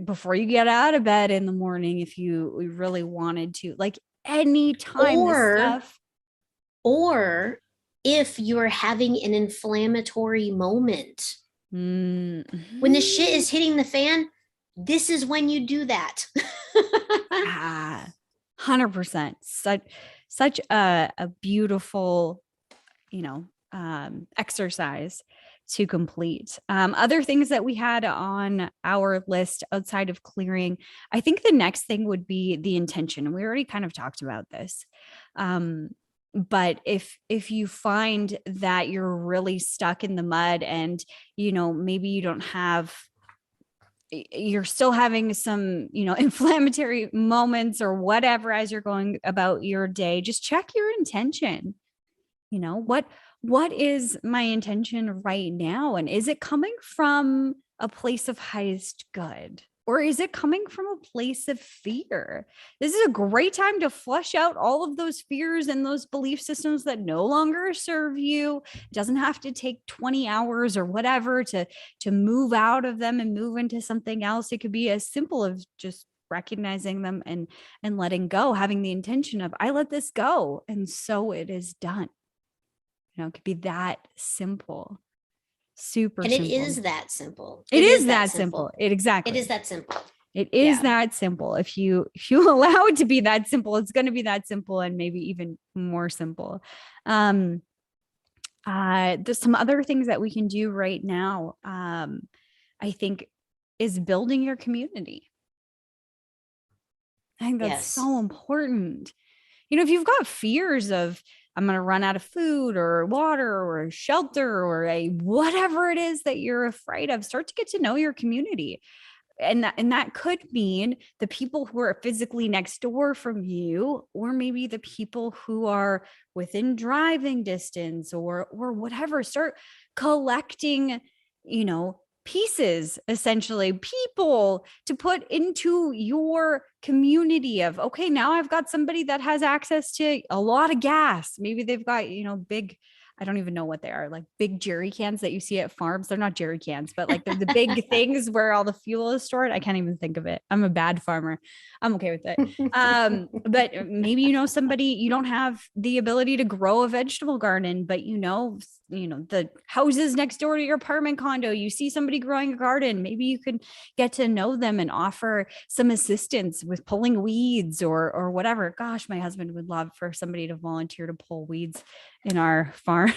A: before you get out of bed in the morning, if you really wanted to, like any time this
B: Or
A: stuff.
B: or if you're having an inflammatory moment, when the shit
A: Mhm.
B: is hitting the fan, this is when you do that.
A: Ah, 100%. Such a beautiful, exercise to complete. Other things that we had on our list outside of clearing, I think the next thing would be the intention. We already kind of talked about this. But if you find that you're really stuck in the mud, and maybe you don't have, you're still having some, inflammatory moments or whatever as you're going about your day, just check your intention. What is my intention right now, and is it coming from a place of highest good, or is it coming from a place of fear? This is a great time to flush out all of those fears and those belief systems that no longer serve you. It doesn't have to take 20 hours or whatever to move out of them and move into something else. It could be as simple as just recognizing them and letting go, having the intention of, I let this go, and so it is done. It could be that simple. Super
B: And it
A: simple.
B: is that simple.
A: It is that simple.
B: It
A: Exactly.
B: is that simple.
A: It is that simple. If you allow it to be that simple, it's going to be that simple, and maybe even more simple. There's some other things that we can do right now. I think is building your community. I think that's
B: Yes.
A: so important. If you've got fears of, I'm going to run out of food or water or shelter or whatever it is that you're afraid of, start to get to know your community. And that could mean the people who are physically next door from you, or maybe the people who are within driving distance, or whatever. Start collecting, pieces, essentially, people to put into your community of, okay, now I've got somebody that has access to a lot of gas. Maybe they've got, big, I don't even know what they are, like big jerry cans that you see at farms. They're not jerry cans, but like they're the big things where all the fuel is stored. I can't even think of it. I'm a bad farmer. I'm okay with it. But maybe somebody, you don't have the ability to grow a vegetable garden, but the houses next door to your apartment condo, you see somebody growing a garden. Maybe you could get to know them and offer some assistance with pulling weeds or whatever. Gosh, my husband would love for somebody to volunteer to pull weeds in our farm.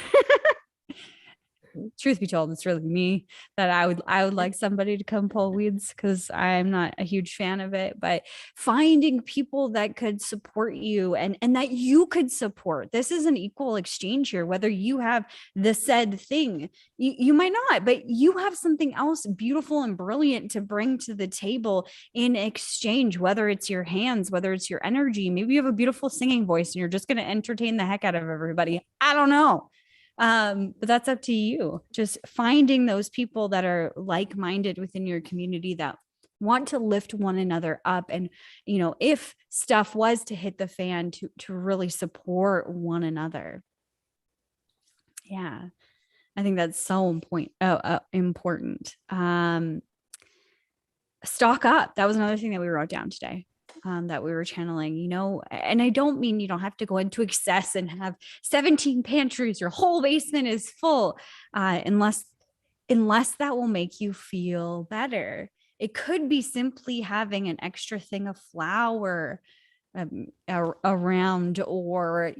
A: Truth be told, it's really me that I would like somebody to come pull weeds, because I'm not a huge fan of it. But finding people that could support you and that you could support. This is an equal exchange here. Whether you have the said thing, you might not, but you have something else beautiful and brilliant to bring to the table in exchange, whether it's your hands, whether it's your energy. Maybe you have a beautiful singing voice and you're just going to entertain the heck out of everybody. I don't know. But that's up to you. Just finding those people that are like-minded within your community that want to lift one another up. And, if stuff was to hit the fan, to really support one another. Yeah. I think that's so important. Stock up. That was another thing that we wrote down today. That we were channeling, and I don't mean you don't have to go into excess and have 17 pantries, your whole basement is full, unless that will make you feel better. It could be simply having an extra thing of flour around, or,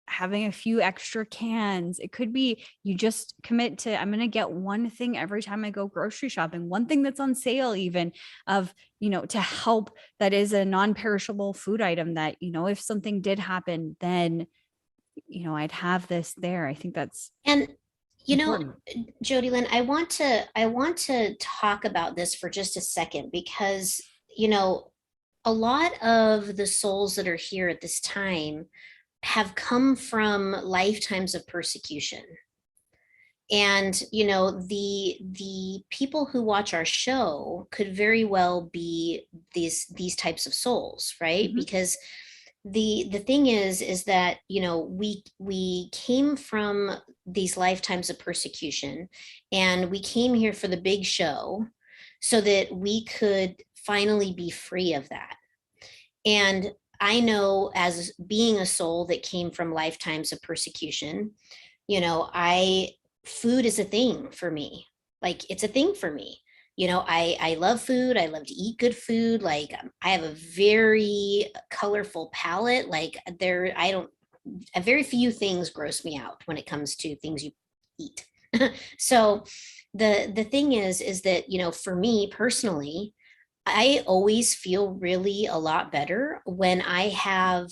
A: having a few extra cans. It could be you just commit to, I'm going to get one thing every time I go grocery shopping, one thing that's on sale, even of, to help, that is a non-perishable food item that, if something did happen, then, I'd have this there. I think that's
B: And
A: important.
B: Jody Lynn, I want to talk about this for just a second, because a lot of the souls that are here at this time have come from lifetimes of persecution. And the people who watch our show could very well be these types of souls, right?
A: Mhm.
B: Because the thing is that, you know, we came from these lifetimes of persecution, and we came here for the big show so that we could finally be free of that. And I know, as being a soul that came from lifetimes of persecution, you know, I food is a thing for me. Like, it's a thing for me. You know, I love food. I love to eat good food. Like, I have a very colorful palate. Like, there, I don't, very few things gross me out when it comes to things you eat. So the thing is that, you know, for me personally, I always feel really a lot better when I have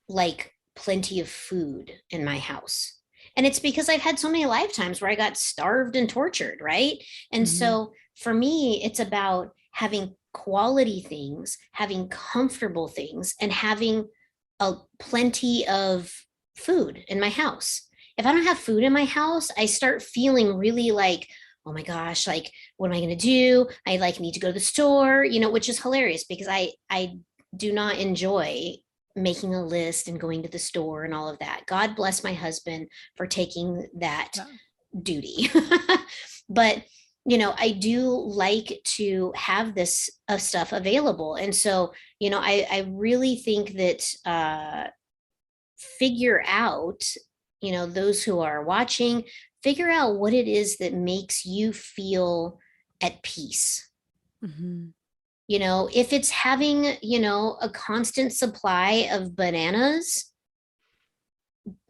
B: like plenty of food in my house. And it's because I've had so many lifetimes where I got starved and tortured, right? And
A: Mhm.
B: so for me, it's about having quality things, having comfortable things, and having a plenty of food in my house. If I don't have food in my house, I start feeling really like, oh my gosh, like, what am I going to do? I like need to go to the store, you know, which is hilarious because I do not enjoy making a list and going to the store and all of that. God bless my husband for taking that
A: Yeah.
B: duty. But, you know, I do like to have this stuff available. And so, you know, I really think that figure out, you know, those who are watching, figure out what it is that makes you feel at peace.
A: Mhm.
B: You know, if it's having, you know, a constant supply of bananas,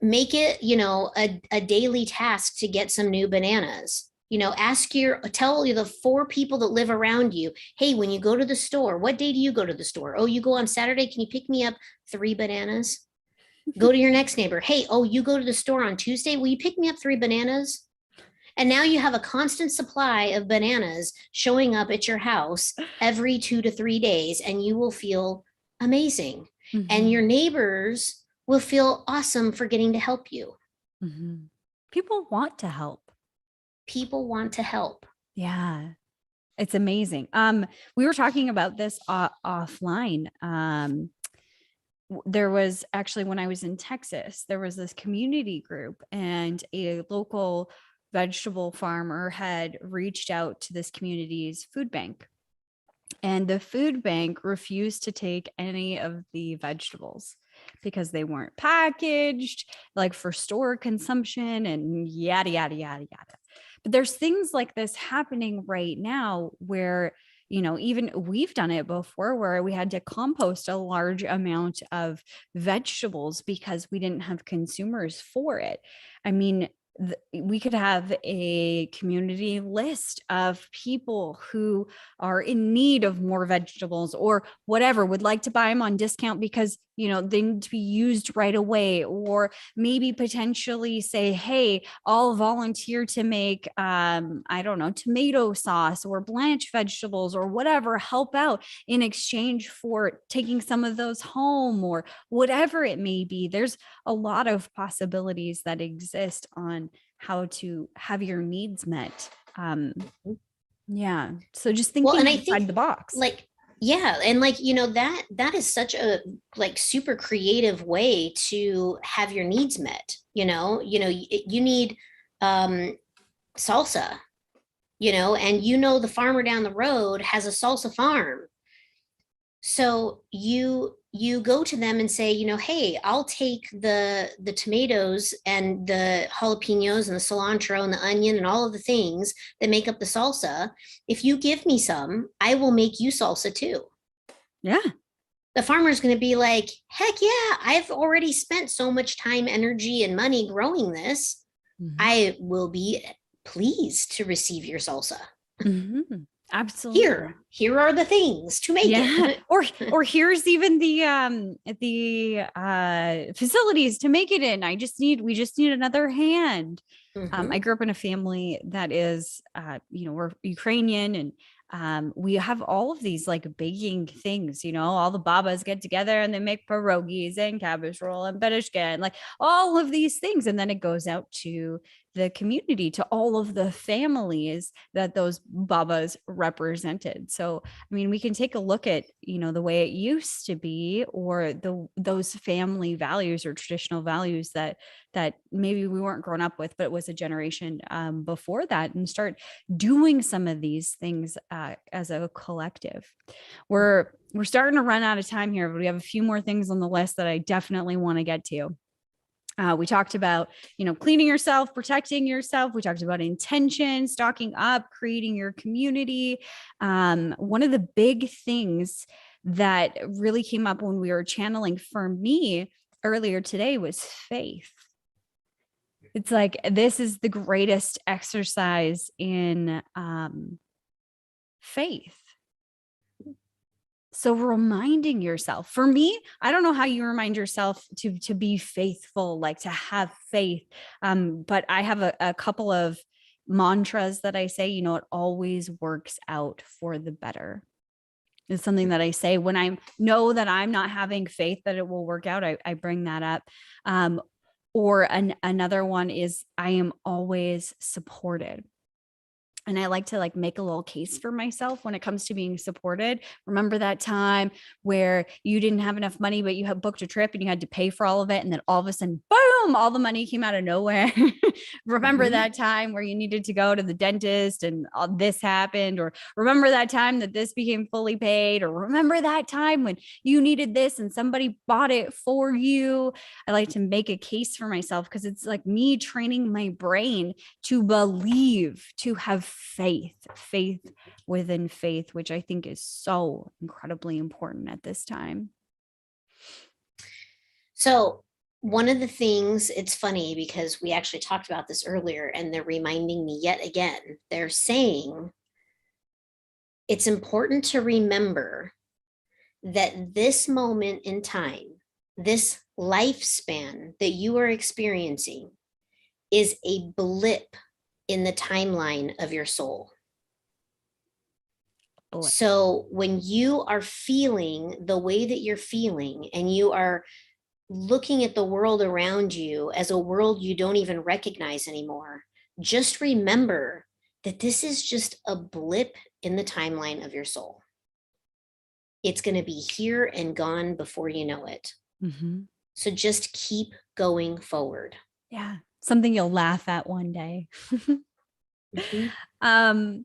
B: make it, you know, a daily task to get some new bananas. You know, tell you the four people that live around you, hey, when you go to the store, what day do you go to the store? Oh, you go on Saturday. Can you pick me up 3 bananas? Go to your next neighbor. Hey, oh, you go to the store on Tuesday. Will you pick me up 3 bananas? And now you have a constant supply of bananas showing up at your house every 2 to 3 days, and you will feel amazing. And your
A: Mhm.
B: neighbors will feel awesome for getting to help you.
A: Mhm. People want to help.
B: People want to help.
A: Yeah. It's amazing. We were talking about this offline. There was actually, when I was in Texas, there was this community group, and a local vegetable farmer had reached out to this community's food bank, and the food bank refused to take any of the vegetables because they weren't packaged like for store consumption and yada yada yada yada. But there's things like this happening right now where, you know, even we've done it before where we had to compost a large amount of vegetables because we didn't have consumers for it. I mean, we could have a community list of people who are in need of more vegetables or whatever, would like to buy them on discount because, you know, they need to be used right away, or maybe potentially say, hey, I'll volunteer to make I don't know, tomato sauce or blanch vegetables or whatever, help out in exchange for taking some of those home or whatever it may be. There's a lot of possibilities that exist on how to have your needs met. Yeah. So just
B: Well,
A: thinking
B: and I think
A: outside the box.
B: like, yeah, and like, you know, that is such a like super creative way to have your needs met. You know, you need um salsa, you know, and you know the farmer down the road has a salsa farm. So you go to them and say, you know, hey, I'll take the tomatoes and the jalapenos and the cilantro and the onion and all of the things that make up the salsa. If you give me some, I will make you salsa too.
A: Yeah.
B: The farmer's going to be like, heck yeah, I've already spent so much time, energy, and money growing this.
A: Mhm.
B: I will be pleased to receive your salsa.
A: Mhm. Absolutely.
B: Here are the things to make
A: Yeah.
B: it.
A: Or here's even the facilities to make it in. We just need another hand. I
B: Mhm.
A: grew up in a family that is you know, we're Ukrainian, and we have all of these like baking things, you know, all the babas get together and they make pierogies and cabbage roll and bereshka and like all of these things. And then it goes out to the community, to all of the families that those babas represented. So, I mean, we can take a look at, the way it used to be, or those family values or traditional values that maybe we weren't grown up with, but it was a generation before that, and start doing some of these things as a collective. We're starting to run out of time here, but we have a few more things on the list that I definitely want to get to. We talked about, cleaning yourself, protecting yourself. We talked about intention, stocking up, creating your community. One of the big things that really came up when we were channeling for me earlier today was faith. It's like, this is the greatest exercise in faith. So reminding yourself, for me, I don't know how you remind yourself to be faithful, like to have faith. But I have a couple of mantras that I say, it always works out for the better. It's something that I say when I know that I'm not having faith that it will work out. I bring that up. Or another one is, I am always supported. And I like to make a little case for myself when it comes to being supported. Remember that time where you didn't have enough money, but you had booked a trip and you had to pay for all of it. And then all of a sudden, boom, all the money came out of nowhere. Remember that time where you needed to go to the dentist and all this happened? Or remember that time that this became fully paid? Or remember that time when you needed this and somebody bought it for you? I like to make a case for myself, because it's like me training my brain to believe, to have faith within faith, which I think is so incredibly important at this time.
B: So one of the things, it's funny because we actually talked about this earlier, and they're reminding me yet again, they're saying it's important to remember that this moment in time, this lifespan that you are experiencing, is a blip in the timeline of your soul. So when you are feeling the way that you're feeling, and you are looking at the world around you as a world you don't even recognize anymore, just remember that this is just a blip in the timeline of your soul. It's going to be here and gone before you know it.
A: Mm-hmm.
B: So just keep going forward.
A: Yeah. Something you'll laugh at one day.
B: Mm-hmm.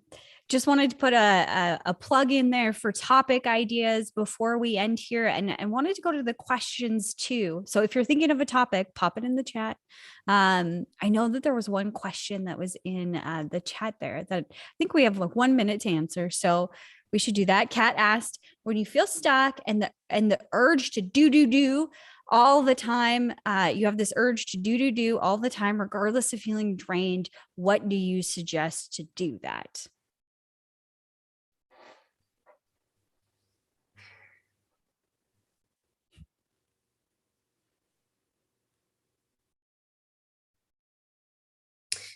A: Just wanted to put a plug in there for topic ideas before we end here, and wanted to go to the questions too. So if you're thinking of a topic, pop it in the chat. I know that there was one question that was in the chat there that I think we have 1 minute to answer. So we should do that. Kat asked, when you feel stuck and the urge to do all the time, you have this urge to do all the time, regardless of feeling drained, what do you suggest to do that?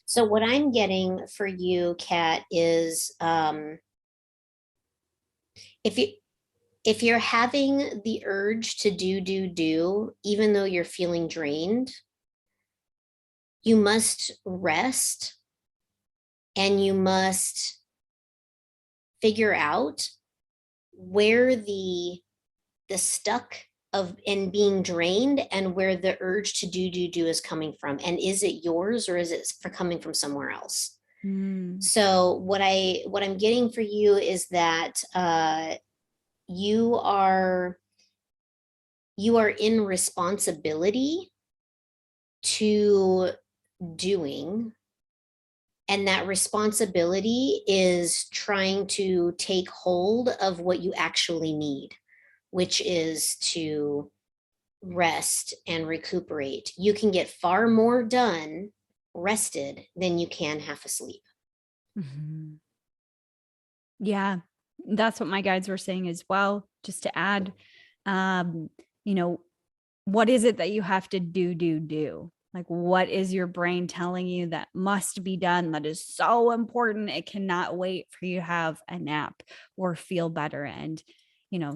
B: So what I'm getting for you, Kat, is if you're having the urge to do, even though you're feeling drained, you must rest, and you must figure out where the stuck of and being drained, and where the urge to do is coming from. And is it yours, or is it coming from somewhere else? So what I'm getting for you is that you are in responsibility to doing, and that responsibility is trying to take hold of what you actually need, which is to rest and recuperate. You can get far more done rested than you can half asleep.
A: Mm-hmm. Yeah, that's what my guides were saying as well. Just to add, what is it that you have to do? Like, what is your brain telling you that must be done? That is so important. It cannot wait for you to have a nap or feel better. And,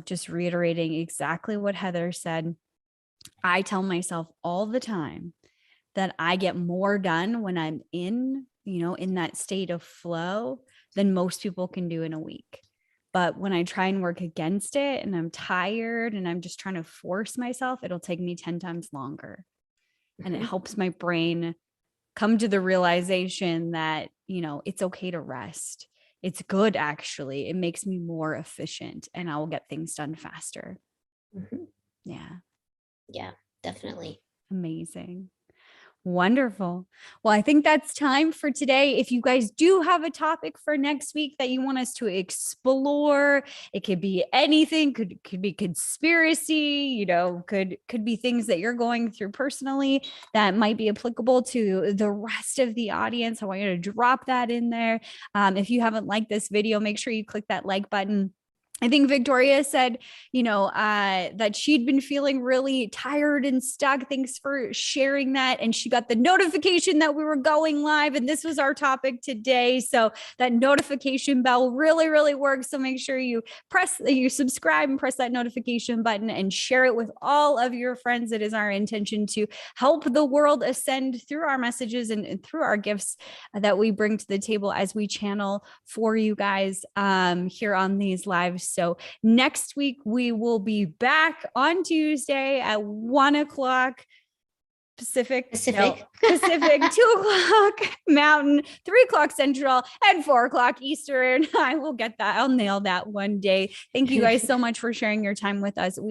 A: just reiterating exactly what Heather said. I tell myself all the time that I get more done when I'm in, in that state of flow than most people can do in a week. But when I try and work against it and I'm tired and I'm just trying to force myself, it'll take me 10 times longer. And it helps my brain come to the realization that, it's okay to rest. It's good, actually. It makes me more efficient and I will get things done faster. Yeah.
B: Yeah, definitely.
A: Amazing. Wonderful. Well, I think that's time for today. If you guys do have a topic for next week that you want us to explore, it could be anything, could be conspiracy, could be things that you're going through personally that might be applicable to the rest of the audience. I want you to drop that in there. If you haven't liked this video, make sure you click that like button. I think Victoria said, that she'd been feeling really tired and stuck. Thanks for sharing that. And she got the notification that we were going live and this was our topic today. So that notification bell really, really works. So make sure you subscribe and press that notification button and share it with all of your friends. It is our intention to help the world ascend through our messages and through our gifts that we bring to the table as we channel for you guys here on these lives. So next week, we will be back on Tuesday at 1:00 Pacific, 2:00 Mountain, 3:00 Central, and 4:00 Eastern. I will get that. I'll nail that one day. Thank you guys so much for sharing your time with us. We